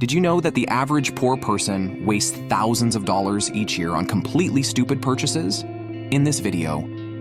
Did you know that the average poor person wastes thousands of dollars each year on completely stupid purchases? In this video,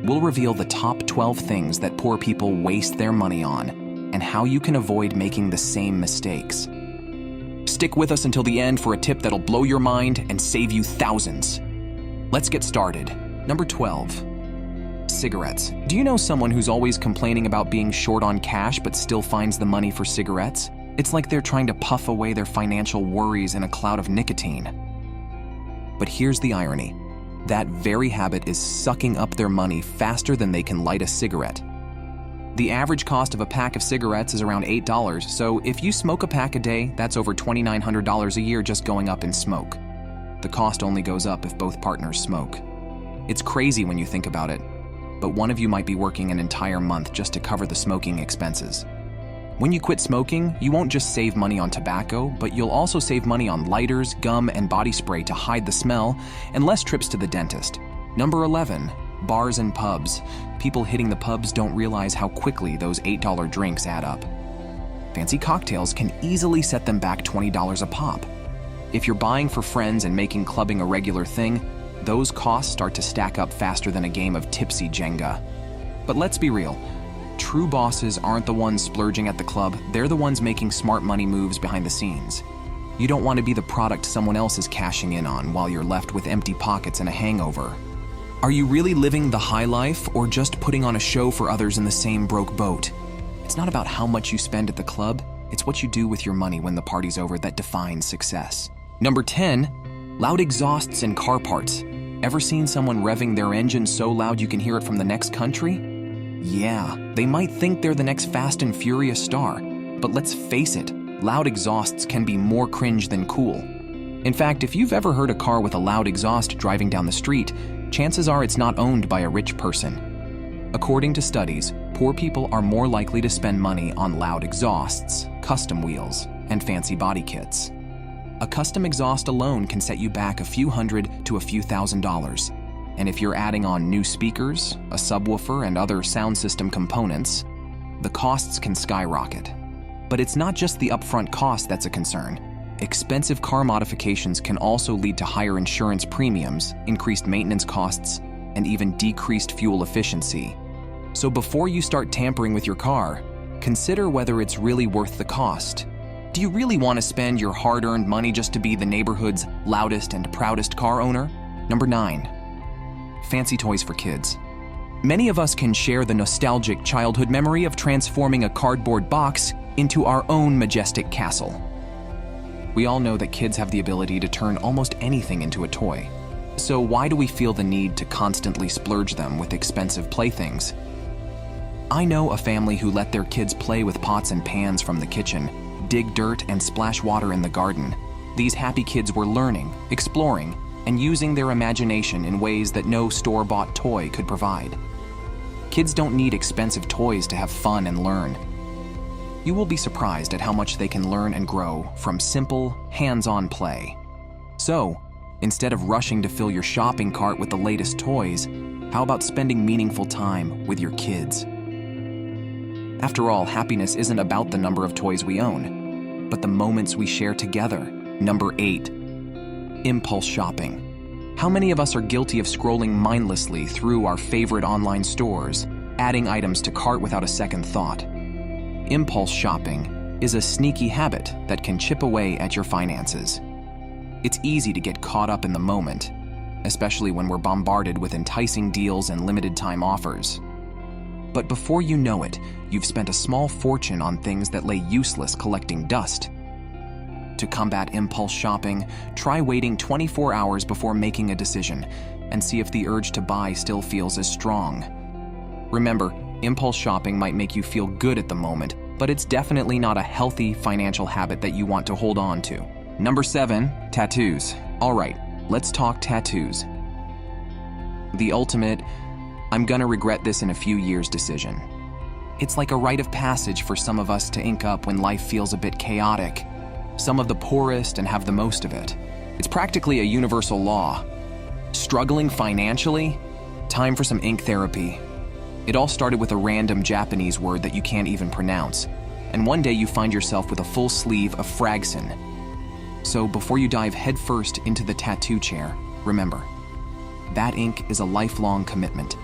we'll reveal the top 12 things that poor people waste their money on and how you can avoid making the same mistakes. Stick with us until the end for a tip that'll blow your mind and save you thousands. Let's get started. Number 12. Cigarettes. Do you know someone who's always complaining about being short on cash but still finds the money for cigarettes? It's like they're trying to puff away their financial worries in a cloud of nicotine. But here's the irony. That very habit is sucking up their money faster than they can light a cigarette. The average cost of a pack of cigarettes is around $8, so if you smoke a pack a day, that's over $2,900 a year just going up in smoke. The cost only goes up if both partners smoke. It's crazy when you think about it, but one of you might be working an entire month just to cover the smoking expenses. When you quit smoking, you won't just save money on tobacco, but you'll also save money on lighters, gum, and body spray to hide the smell, and less trips to the dentist. Number 11. Bars and pubs. People hitting the pubs don't realize how quickly those $8 drinks add up. Fancy cocktails can easily set them back $20 a pop. If you're buying for friends and making clubbing a regular thing, those costs start to stack up faster than a game of tipsy Jenga. But let's be real. True bosses aren't the ones splurging at the club, they're the ones making smart money moves behind the scenes. You don't want to be the product someone else is cashing in on while you're left with empty pockets and a hangover. Are you really living the high life or just putting on a show for others in the same broke boat? It's not about how much you spend at the club, it's what you do with your money when the party's over that defines success. Number 10. Loud exhausts and car parts. Ever seen someone revving their engine so loud you can hear it from the next country? Yeah, they might think they're the next Fast and Furious star, but let's face it, loud exhausts can be more cringe than cool. In fact, if you've ever heard a car with a loud exhaust driving down the street, chances are it's not owned by a rich person. According to studies, poor people are more likely to spend money on loud exhausts, custom wheels, and fancy body kits. A custom exhaust alone can set you back a few hundred to a few $1,000s. And if you're adding on new speakers, a subwoofer, and other sound system components, the costs can skyrocket. But it's not just the upfront cost that's a concern. Expensive car modifications can also lead to higher insurance premiums, increased maintenance costs, and even decreased fuel efficiency. So before you start tampering with your car, consider whether it's really worth the cost. Do you really want to spend your hard-earned money just to be the neighborhood's loudest and proudest car owner? Number 9. Fancy toys for kids. Many of us can share the nostalgic childhood memory of transforming a cardboard box into our own majestic castle. We all know that kids have the ability to turn almost anything into a toy. So why do we feel the need to constantly splurge them with expensive playthings? I know a family who let their kids play with pots and pans from the kitchen, dig dirt, and splash water in the garden. These happy kids were learning, exploring, and using their imagination in ways that no store-bought toy could provide. Kids don't need expensive toys to have fun and learn. You will be surprised at how much they can learn and grow from simple, hands-on play. So, instead of rushing to fill your shopping cart with the latest toys, how about spending meaningful time with your kids? After all, happiness isn't about the number of toys we own, but the moments we share together. Number 8. Impulse shopping. How many of us are guilty of scrolling mindlessly through our favorite online stores, adding items to cart without a second thought? Impulse shopping is a sneaky habit that can chip away at your finances. It's easy to get caught up in the moment, especially when we're bombarded with enticing deals and limited-time offers. But before you know it, you've spent a small fortune on things that lay useless collecting dust. To combat impulse shopping, try waiting 24 hours before making a decision and see if the urge to buy still feels as strong. Remember, impulse shopping might make you feel good at the moment, but it's definitely not a healthy financial habit that you want to hold on to. Number 7. Tattoos. All right, let's talk tattoos. The ultimate, I'm gonna regret this in a few years decision. It's like a rite of passage for some of us to ink up when life feels a bit chaotic. Some of the poorest and have the most of it. It's practically a universal law. Struggling financially? Time for some ink therapy. It all started with a random Japanese word that you can't even pronounce, and one day you find yourself with a full sleeve of Fragson. So before you dive headfirst into the tattoo chair, remember, that ink is a lifelong commitment.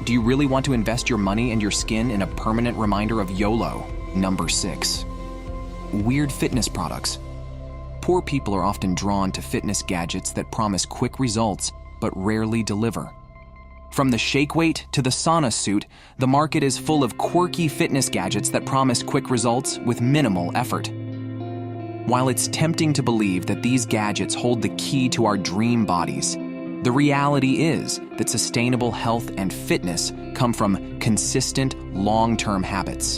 Do you really want to invest your money and your skin in a permanent reminder of YOLO? Number 6. Weird fitness products. Poor people are often drawn to fitness gadgets that promise quick results but rarely deliver. From the shake weight to the sauna suit, the market is full of quirky fitness gadgets that promise quick results with minimal effort. While it's tempting to believe that these gadgets hold the key to our dream bodies, the reality is that sustainable health and fitness come from consistent, long-term habits.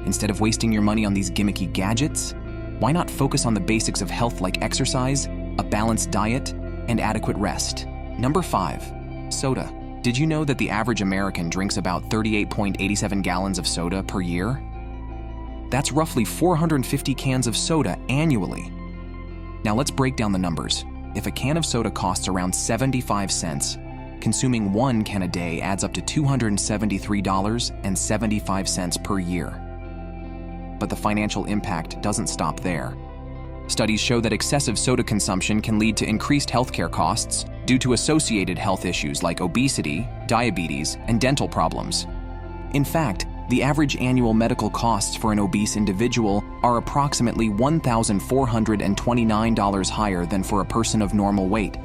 Instead of wasting your money on these gimmicky gadgets, why not focus on the basics of health like exercise, a balanced diet, and adequate rest? Number 5. Soda. Did you know that the average American drinks about 38.87 gallons of soda per year? That's roughly 450 cans of soda annually. Now let's break down the numbers. If a can of soda costs around 75 cents, consuming one can a day adds up to $273.75 per year. But the financial impact doesn't stop there. Studies show that excessive soda consumption can lead to increased healthcare costs due to associated health issues like obesity, diabetes, and dental problems. In fact, the average annual medical costs for an obese individual are approximately $1,429 higher than for a person of normal weight.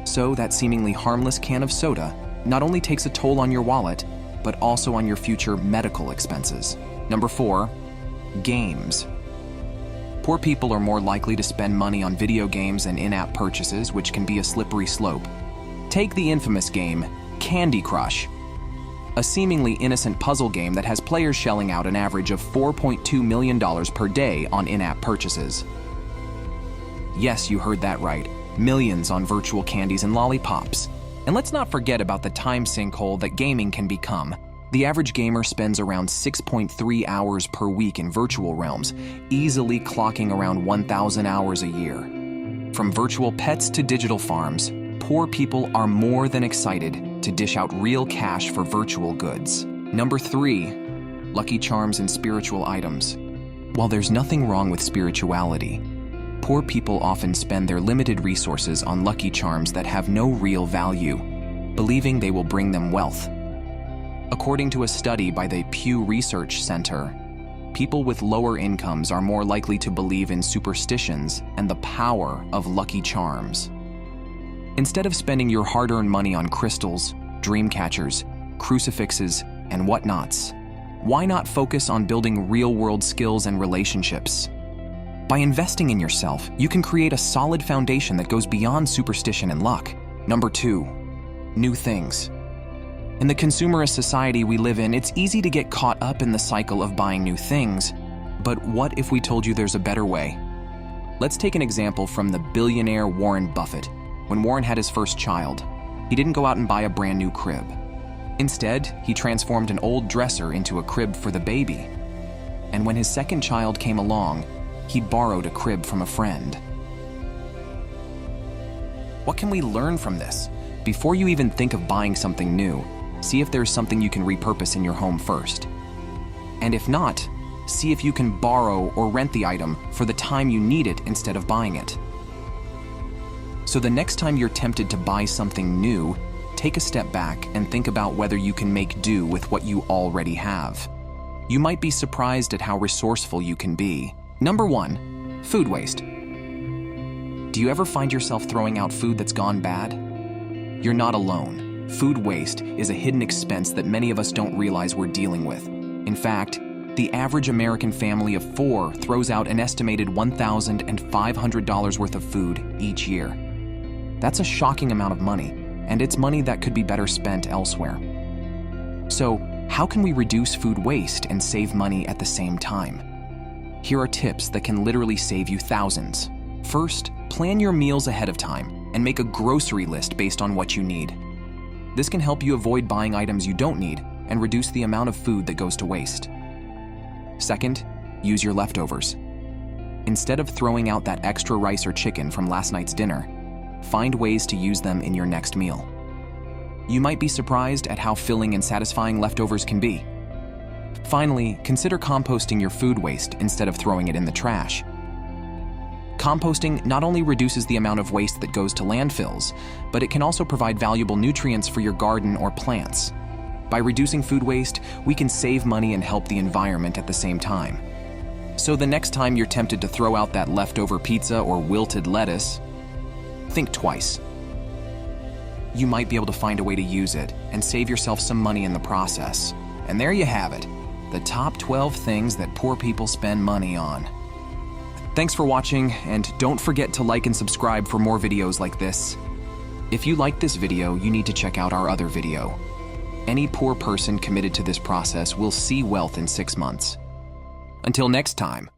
So that seemingly harmless can of soda not only takes a toll on your wallet, but also on your future medical expenses. Number 4. Games. Poor people are more likely to spend money on video games and in-app purchases, which can be a slippery slope. Take the infamous game, Candy Crush, a seemingly innocent puzzle game that has players shelling out an average of $4.2 million per day on in-app purchases. Yes, you heard that right. Millions on virtual candies and lollipops. And let's not forget about the time sinkhole that gaming can become. The average gamer spends around 6.3 hours per week in virtual realms, easily clocking around 1,000 hours a year. From virtual pets to digital farms, poor people are more than excited to dish out real cash for virtual goods. Number 3. Lucky charms and spiritual items. While there's nothing wrong with spirituality, poor people often spend their limited resources on lucky charms that have no real value, believing they will bring them wealth. According to a study by the Pew Research Center, people with lower incomes are more likely to believe in superstitions and the power of lucky charms. Instead of spending your hard-earned money on crystals, dream catchers, crucifixes, and whatnots, why not focus on building real-world skills and relationships? By investing in yourself, you can create a solid foundation that goes beyond superstition and luck. Number 2. New things. In the consumerist society we live in, it's easy to get caught up in the cycle of buying new things. But what if we told you there's a better way? Let's take an example from the billionaire Warren Buffett. When Warren had his first child, he didn't go out and buy a brand new crib. Instead, he transformed an old dresser into a crib for the baby. And when his second child came along, he borrowed a crib from a friend. What can we learn from this? Before you even think of buying something new, see if there's something you can repurpose in your home first. And if not, see if you can borrow or rent the item for the time you need it instead of buying it. So the next time you're tempted to buy something new, take a step back and think about whether you can make do with what you already have. You might be surprised at how resourceful you can be. Number 1, food waste. Do you ever find yourself throwing out food that's gone bad? You're not alone. Food waste is a hidden expense that many of us don't realize we're dealing with. In fact, the average American family of 4 throws out an estimated $1,500 worth of food each year. That's a shocking amount of money, and it's money that could be better spent elsewhere. So, how can we reduce food waste and save money at the same time? Here are tips that can literally save you thousands. First, plan your meals ahead of time and make a grocery list based on what you need. This can help you avoid buying items you don't need and reduce the amount of food that goes to waste. Second, use your leftovers. Instead of throwing out that extra rice or chicken from last night's dinner, find ways to use them in your next meal. You might be surprised at how filling and satisfying leftovers can be. Finally, consider composting your food waste instead of throwing it in the trash. Composting not only reduces the amount of waste that goes to landfills, but it can also provide valuable nutrients for your garden or plants. By reducing food waste, we can save money and help the environment at the same time. So the next time you're tempted to throw out that leftover pizza or wilted lettuce, think twice. You might be able to find a way to use it and save yourself some money in the process. And there you have it, the top 12 things that poor people spend money on. Thanks for watching, and don't forget to like and subscribe for more videos like this. If you like this video, you need to check out our other video. Any poor person committed to this process will see wealth in 6 months. Until next time.